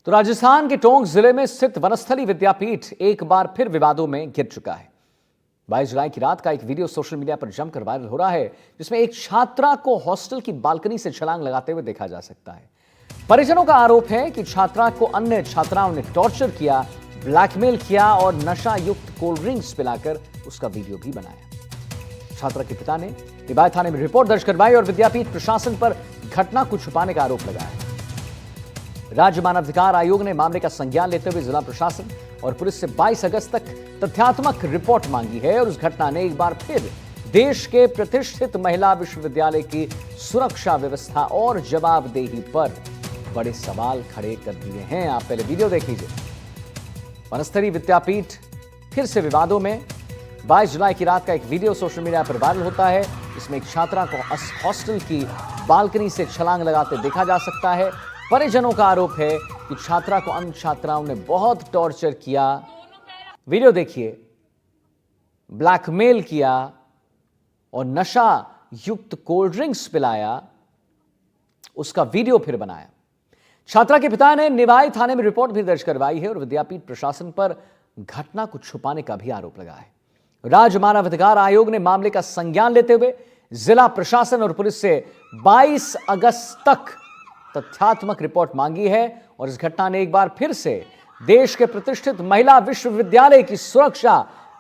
तो राजस्थान के टोंक जिले में स्थित वनस्थली विद्यापीठ एक बार फिर विवादों में घिर चुका है। 22 जुलाई की रात का एक वीडियो सोशल मीडिया पर जमकर वायरल हो रहा है, जिसमें एक छात्रा को हॉस्टल की बालकनी से छलांग लगाते हुए देखा जा सकता है। परिजनों का आरोप है कि छात्रा को अन्य छात्राओं ने टॉर्चर किया, ब्लैकमेल किया और नशा युक्त कोल्ड ड्रिंक्स पिलाकर उसका वीडियो भी बनाया। छात्रा के पिता ने निवाई थाने में रिपोर्ट दर्ज करवाई और विद्यापीठ प्रशासन पर घटना को छुपाने का आरोप लगाया। राज्य मानवाधिकार आयोग ने मामले का संज्ञान लेते हुए जिला प्रशासन और पुलिस से 22 अगस्त तक तथ्यात्मक रिपोर्ट मांगी है और उस घटना ने एक बार फिर देश के प्रतिष्ठित महिला विश्वविद्यालय की सुरक्षा व्यवस्था और जवाबदेही पर बड़े सवाल खड़े कर दिए हैं। आप पहले वीडियो देख लीजिए। वनस्थली विद्यापीठ फिर से विवादों में। 22 जुलाई की रात का एक वीडियो सोशल मीडिया पर वायरल होता है, इसमें एक छात्रा को हॉस्टल की बालकनी से छलांग लगाते देखा जा सकता है। परिजनों का आरोप है कि छात्रा को अन्य छात्राओं ने बहुत टॉर्चर किया, वीडियो देखिए, ब्लैकमेल किया और नशा युक्त कोल्ड ड्रिंक्स पिलाया, उसका वीडियो फिर बनाया। छात्रा के पिता ने निवाई थाने में रिपोर्ट भी दर्ज करवाई है और विद्यापीठ प्रशासन पर घटना को छुपाने का भी आरोप लगा है। राज्य मानवाधिकार आयोग ने मामले का संज्ञान लेते हुए जिला प्रशासन और पुलिस से 22 अगस्त तक तथ्यात्मक रिपोर्ट मांगी है और इस घटना ने एक बार फिर से देश के प्रतिष्ठित महिला विश्वविद्यालय की सुरक्षा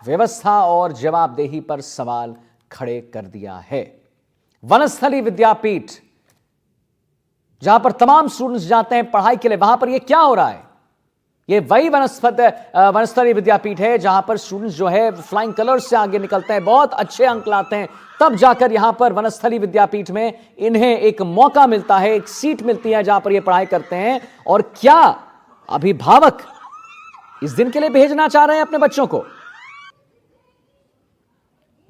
व्यवस्था और जवाबदेही पर सवाल खड़े कर दिया है। वनस्थली विद्यापीठ, जहां पर तमाम स्टूडेंट्स जाते हैं पढ़ाई के लिए, वहां पर यह क्या हो रहा है? ये वही वनस्थली विद्यापीठ है जहां पर स्टूडेंट्स जो है फ्लाइंग कलर्स से आगे निकलते हैं, बहुत अच्छे अंक लाते हैं, तब जाकर यहां पर वनस्थली विद्यापीठ में इन्हें एक मौका मिलता है, एक सीट मिलती है जहां पर ये पढ़ाई करते हैं। और क्या अभिभावक इस दिन के लिए भेजना चाह रहे हैं अपने बच्चों को?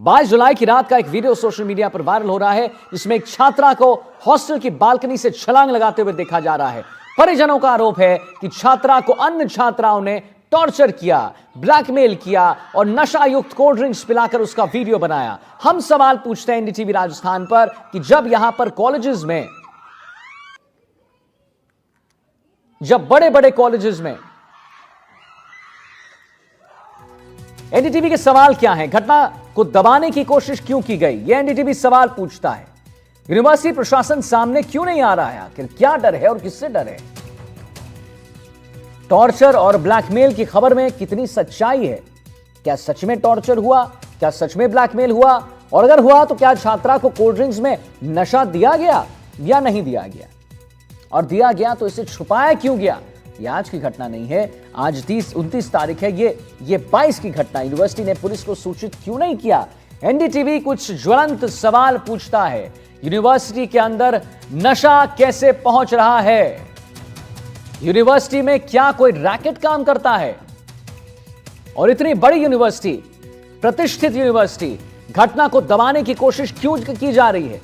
22 जुलाई की रात का एक वीडियो सोशल मीडिया पर वायरल हो रहा है, जिसमें एक छात्रा को हॉस्टल की बालकनी से छलांग लगाते हुए देखा जा रहा है। परिजनों का आरोप है कि छात्रा को अन्य छात्राओं ने टॉर्चर किया, ब्लैकमेल किया और नशा युक्त कोल्ड ड्रिंक्स पिलाकर उसका वीडियो बनाया। हम सवाल पूछते हैं एनडीटीवी राजस्थान पर कि जब यहां पर कॉलेजेस में, जब बड़े बड़े कॉलेजेस में, एनडीटीवी के सवाल क्या हैं? घटना को दबाने की कोशिश क्यों की गई? यह एनडीटीवी सवाल पूछता है। यूनिवर्सिटी प्रशासन सामने क्यों नहीं आ रहा है? आखिर क्या डर है और किससे डर है? टॉर्चर और ब्लैकमेल की खबर में कितनी सच्चाई है? क्या सच में टॉर्चर हुआ? क्या सच में ब्लैकमेल हुआ? और अगर हुआ तो क्या छात्रा को कोल्ड ड्रिंक्स में नशा दिया गया या नहीं दिया गया? और दिया गया तो इसे छुपाया क्यों गया? यह आज की घटना नहीं है, आज 29 तारीख है, ये 22 की घटना। यूनिवर्सिटी ने पुलिस को सूचित क्यों नहीं किया? एनडीटीवी कुछ ज्वलंत सवाल पूछता है। यूनिवर्सिटी के अंदर नशा कैसे पहुंच रहा है? यूनिवर्सिटी में क्या कोई रैकेट काम करता है? और इतनी बड़ी यूनिवर्सिटी, प्रतिष्ठित यूनिवर्सिटी, घटना को दबाने की कोशिश क्यों की जा रही है?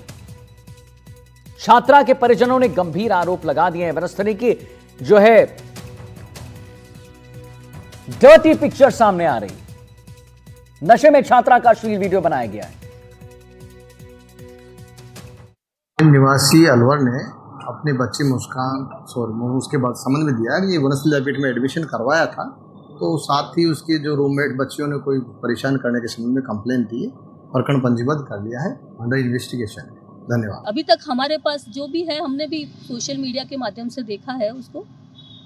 छात्रा के परिजनों ने गंभीर आरोप लगा दिए हैं। वनस्थली की जो है डर्टी पिक्चर सामने आ रही, नशे में छात्रा का अश्लील वीडियो बनाया गया है। निवासी अलवर ने अपनी बच्ची मुस्कान उसके बाद समझ में दिया कि ये वनस्थली विद्यापीठ में एडमिशन करवाया था, तो साथ ही उसकी जो रूममेट बच्चियों ने कोई परेशान करने के संबंध में कंप्लेंट दी, प्रकरण पंजीबद्ध कर लिया है, अंडर इन्वेस्टिगेशन। धन्यवाद। अभी तक हमारे पास जो भी है, हमने भी सोशल मीडिया के माध्यम से देखा है उसको,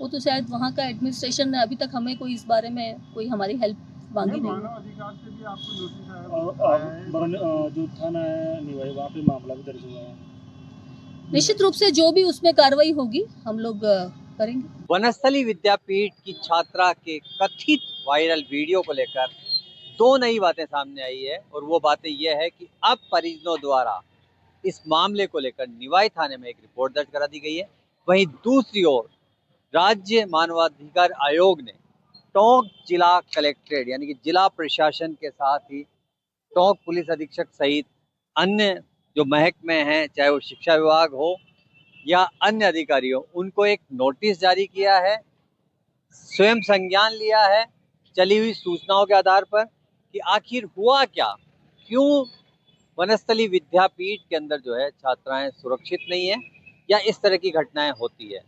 वो तो शायद वहाँ का एडमिनिस्ट्रेशन ने अभी तक हमें कोई इस बारे में कोई हमारी हेल्प मांगी नहीं। मानव अधिकार से भी आपको नोटिस जो थाना है निवाई, वहाँ पे मामला भी दर्ज हुआ है। निश्चित रूप से जो भी उसमें कार्रवाई होगी हम लोग करेंगे। वनस्थली विद्यापीठ की छात्रा के कथित वायरल वीडियो को लेकर दो नई बातें सामने आई है, और वो बातें ये है कि अब परिजनों द्वारा इस मामले को लेकर निवाई थाने में एक रिपोर्ट दर्ज करा दी गई है। वहीं दूसरी ओर राज्य मानवाधिकार आयोग ने टोंक जिला कलेक्ट्रेट यानी कि जिला प्रशासन के साथ ही टोंक पुलिस अधीक्षक सहित अन्य जो महकमे हैं, चाहे वो शिक्षा विभाग हो या अन्य अधिकारी हो, उनको एक नोटिस जारी किया है, स्वयं संज्ञान लिया है चली हुई सूचनाओं के आधार पर कि आखिर हुआ क्या, क्यों वनस्थली विद्यापीठ के अंदर जो है छात्राएं सुरक्षित नहीं है या इस तरह की घटनाएं होती है।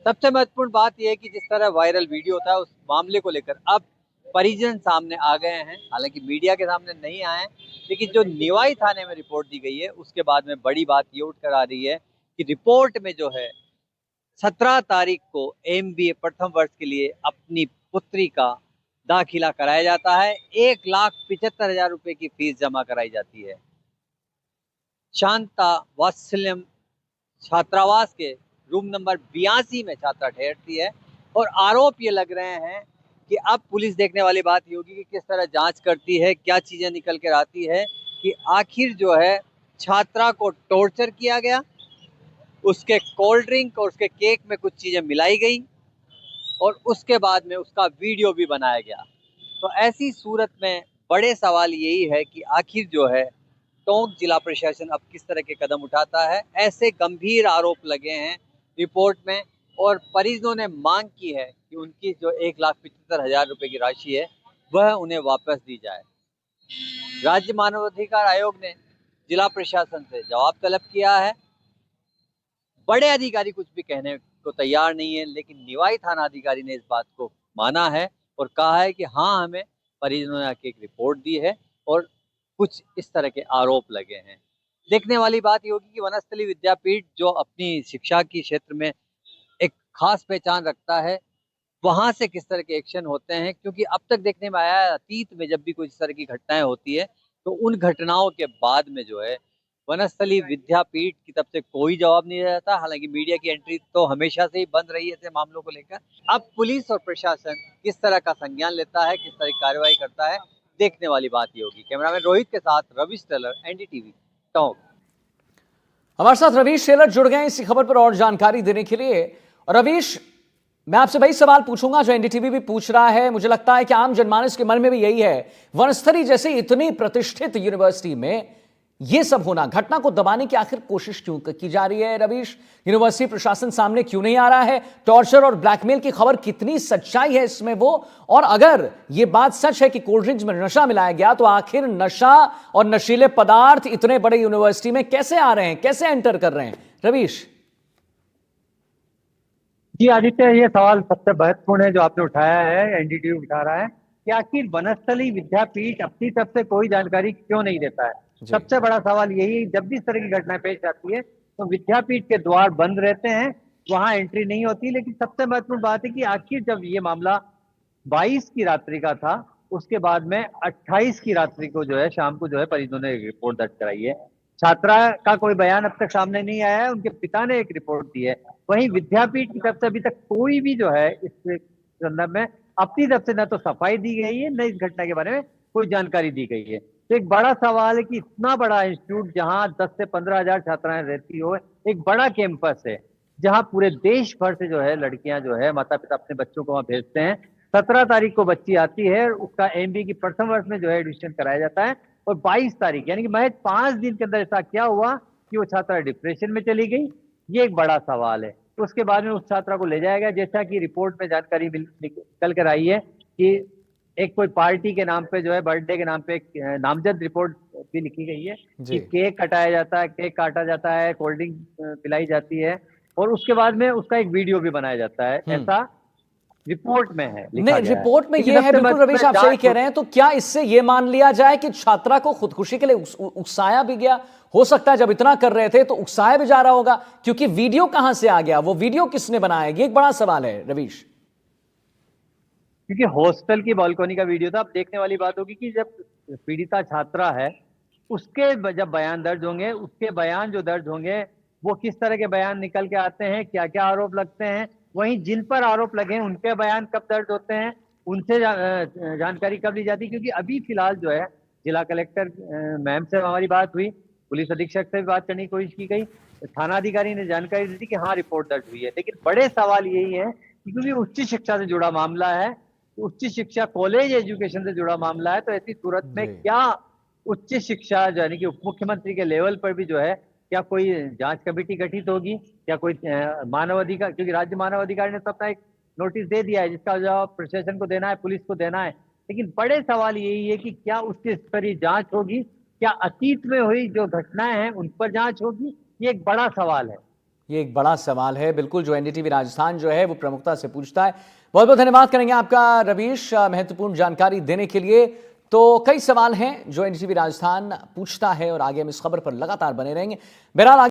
सबसे महत्वपूर्ण बात यह है कि जिस तरह वायरल वीडियो होता है उस मामले को लेकर अब परिजन सामने आ गए हैं, हालांकि मीडिया के सामने नहीं आए हैं, लेकिन जो निवाई थाने में रिपोर्ट दी गई है उसके बाद में बड़ी बात ये उठ कर आ रही है कि रिपोर्ट में जो है 17 तारीख को MBA प्रथम वर्ष के लिए अपनी पुत्री का दाखिला कराया जाता है। 1,75,000 रुपए की फीस जमा कराई जाती है। शांता वात्सल्यम छात्रावास के रूम नंबर 82 में छात्रा ठहरती है और आरोप ये लग रहे हैं कि अब पुलिस देखने वाली बात ये होगी कि किस तरह जांच करती है, क्या चीजें निकल कर आती है कि आखिर जो है छात्रा को टॉर्चर किया गया, उसके कोल्ड ड्रिंक और उसके केक में कुछ चीजें मिलाई गई और उसके बाद में उसका वीडियो भी बनाया गया। तो ऐसी सूरत में बड़े सवाल यही है कि आखिर जो है टोंक जिला प्रशासन अब किस तरह के कदम उठाता है। ऐसे गंभीर आरोप लगे हैं रिपोर्ट में और परिजनों ने मांग की है कि उनकी जो 1,75,000 रुपए की राशि है वह उन्हें वापस दी जाए। राज्य मानवाधिकार आयोग ने जिला प्रशासन से जवाब तलब किया है। बड़े अधिकारी कुछ भी कहने को तैयार नहीं है, लेकिन निवाई थाना अधिकारी ने इस बात को माना है और कहा है कि हाँ, हमें परिजनों ने आके एक रिपोर्ट दी है और कुछ इस तरह के आरोप लगे हैं। देखने वाली बात ये होगी कि वनस्थली विद्यापीठ जो अपनी शिक्षा की क्षेत्र में एक खास पहचान रखता है, वहां से किस तरह के एक्शन होते हैं, क्योंकि अब तक देखने में आया है अतीत में जब भी कोई इस तरह की घटनाएं होती है तो उन घटनाओं के बाद में जो है वनस्थली विद्यापीठ की तरफ से कोई जवाब नहीं रहता। हालांकि मीडिया की एंट्री तो हमेशा से ही बंद रही है ऐसे मामलों को लेकर। अब पुलिस और प्रशासन किस तरह का संज्ञान लेता है, किस तरह की कार्रवाई करता है, देखने वाली बात ये होगी। कैमरामैन रोहित के साथ रविश टेलर, NDTV, टोंक। हमारे साथ रवीश टेलर जुड़ गए इसी खबर पर और जानकारी देने के लिए। और रवीश, मैं आपसे वही सवाल पूछूंगा जो NDTV भी पूछ रहा है। मुझे लगता है कि आम जनमानस के मन में भी यही है, वनस्थली जैसी इतनी प्रतिष्ठित यूनिवर्सिटी में यह सब होना, घटना को दबाने की आखिर कोशिश क्यों की जा रही है रवीश? यूनिवर्सिटी प्रशासन सामने क्यों नहीं आ रहा है? टॉर्चर और ब्लैकमेल की खबर कितनी सच्चाई है इसमें वो? और अगर यह बात सच है कि कोल्ड ड्रिंक्स में नशा मिलाया गया, तो आखिर नशा और नशीले पदार्थ इतने बड़े यूनिवर्सिटी में कैसे आ रहे हैं, कैसे एंटर कर रहे हैं रवीश? जी आदित्य, ये सवाल सबसे महत्वपूर्ण है जो आपने उठाया है, NDTV उठा रहा है कि आखिर वनस्थली विद्यापीठ अपनी तरफ से कोई जानकारी क्यों नहीं देता है। सबसे बड़ा सवाल यही है, जब भी इस तरह की घटना पेश आती है तो विद्यापीठ के द्वार बंद रहते हैं, वहां एंट्री नहीं होती। लेकिन सबसे महत्वपूर्ण बात है कि आखिर जब ये मामला 22 की रात्रि का था, उसके बाद में 28 की रात्रि को जो है शाम को जो है परिजनों ने एक रिपोर्ट दर्ज कराई है। छात्रा का कोई बयान अब तक सामने नहीं आया है, उनके पिता ने एक रिपोर्ट दी है। वहीं विद्यापीठ की तरफ से अभी तक कोई भी जो है इस संदर्भ में अपनी तरफ से न तो सफाई दी गई है, न इस घटना के बारे में कोई जानकारी दी गई है। तो एक बड़ा सवाल है कि इतना बड़ा इंस्टीट्यूट जहां 10 से 15,000 छात्राएं रहती हो, एक बड़ा कैंपस है जहां पूरे देश भर से जो है लड़कियां जो है माता पिता अपने बच्चों को वहां भेजते हैं। 17 तारीख को बच्ची आती है, उसका MBA की प्रथम वर्ष में जो है एडमिशन कराया जाता है और 22 तारीख यानी कि महज 5 दिन के अंदर ऐसा क्या हुआ कि वो छात्रा डिप्रेशन में चली गई, ये एक बड़ा सवाल है। उसके बाद में उस छात्रा को ले जाया गया, जैसा कि रिपोर्ट में जानकारी निकल कर आई है कि एक कोई पार्टी के नाम पे जो है, बर्थडे के नाम पे एक नामजद रिपोर्ट भी लिखी गई है कि केक कटाया जाता है, केक काटा जाता है, कोल्ड ड्रिंक पिलाई जाती है और उसके बाद में उसका एक वीडियो भी बनाया जाता है, ऐसा रिपोर्ट में है, नहीं, रिपोर्ट में ये है, बिल्कुल रवीश आप सही कह रहे हैं। तो क्या इससे ये मान लिया जाए कि छात्रा को खुदकुशी के लिए उकसाया भी गया? हो सकता है जब इतना कर रहे थे तो उकसाया भी जा रहा होगा, क्योंकि वीडियो कहां से आ गया, वो वीडियो किसने बनाया, ये एक बड़ा सवाल है रवीश। क्योंकि हॉस्टल की बालकनी का वीडियो था। अब देखने वाली बात होगी कि जब पीड़िता छात्रा है उसके जब बयान दर्ज होंगे, उसके बयान जो दर्ज होंगे वो किस तरह के बयान निकल के आते हैं, क्या क्या आरोप लगते हैं, वहीं जिन पर आरोप लगे हैं उनके बयान कब दर्ज होते हैं, उनसे जानकारी कब ली जाती है। क्योंकि अभी फिलहाल जो है जिला कलेक्टर मैम से हमारी बात हुई, पुलिस अधीक्षक से भी बात करने की कोशिश की गई, थाना अधिकारी ने जानकारी दी कि हाँ रिपोर्ट दर्ज हुई है। लेकिन बड़े सवाल यही है कि क्योंकि उच्च शिक्षा से जुड़ा मामला है, उच्च शिक्षा कॉलेज एजुकेशन से जुड़ा मामला है, तो ऐसी सूरत में क्या उच्च शिक्षा यानी कि उप मुख्यमंत्री के लेवल पर भी जो है क्या कोई जांच कमेटी गठित होगी, क्या कोई मानव अधिकार, क्योंकि राज्य मानव अधिकार ने तो अपना एक नोटिस दे दिया है जिसका जवाब प्रशासन को देना है, पुलिस को देना है। लेकिन बड़े सवाल यही है कि क्या उच्च स्तरीय जांच होगी, क्या अतीत में हुई जो घटनाएं हैं उन पर जांच होगी, ये एक बड़ा सवाल है। ये एक बड़ा सवाल है, बिल्कुल, जो एनडीटीवी राजस्थान जो है वो प्रमुखता से पूछता है। बहुत बहुत धन्यवाद करेंगे आपका रवीश, महत्वपूर्ण जानकारी देने के लिए। तो कई सवाल हैं जो एनडीटीवी राजस्थान पूछता है और आगे हम इस खबर पर लगातार बने रहेंगे। बहरहाल